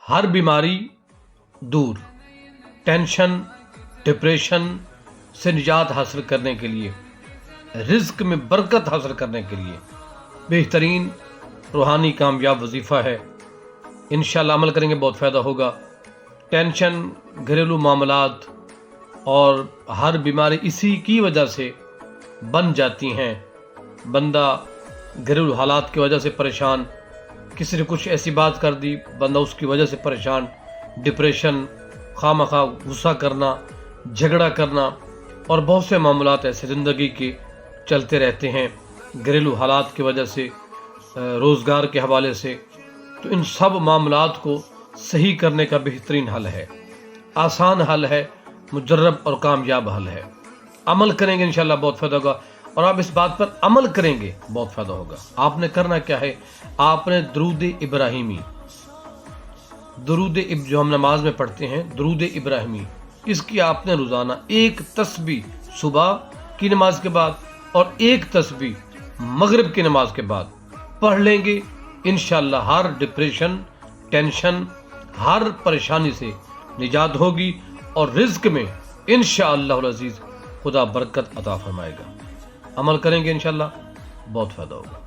ہر بیماری دور، tension, depression سے نجات حاصل کرنے کے لیے، رزق میں برکت حاصل کرنے کے لیے بہترین روحانی کامیاب وظیفہ ہے۔ انشاءاللہ عمل کریں گے بہت فائدہ ہوگا۔ ٹینشن، گھریلو معاملات اور ہر بیماری اسی کی وجہ سے بن جاتی ہیں۔ بندہ گھریلو حالات کی وجہ سے پریشان، کسی نے کچھ ایسی بات کر دی، بندہ اس کی وجہ سے پریشان، ڈپریشن، خواہ مخواہ غصہ کرنا، جھگڑا کرنا، اور بہت سے معاملات ایسے زندگی کے چلتے رہتے ہیں گھریلو حالات کی وجہ سے، روزگار کے حوالے سے۔ تو ان سب معاملات کو صحیح کرنے کا بہترین حل ہے، آسان حل ہے، مجرب اور کامیاب حل ہے۔ عمل کریں گے انشاءاللہ بہت فائدہ ہوگا، اور آپ اس بات پر عمل کریں گے بہت فائدہ ہوگا۔ آپ نے کرنا کیا ہے؟ آپ نے درود ابراہیمی، جو ہم نماز میں پڑھتے ہیں، درود ابراہیمی، اس کی آپ نے روزانہ ایک تسبیح صبح کی نماز کے بعد اور ایک تسبیح مغرب کی نماز کے بعد پڑھ لیں گے۔ انشاءاللہ ہر ڈپریشن، ٹینشن، ہر پریشانی سے نجات ہوگی، اور رزق میں انشاءاللہ العزیز خدا برکت عطا فرمائے گا۔ عمل کریں گے انشاءاللہ بہت فائدہ ہوگا۔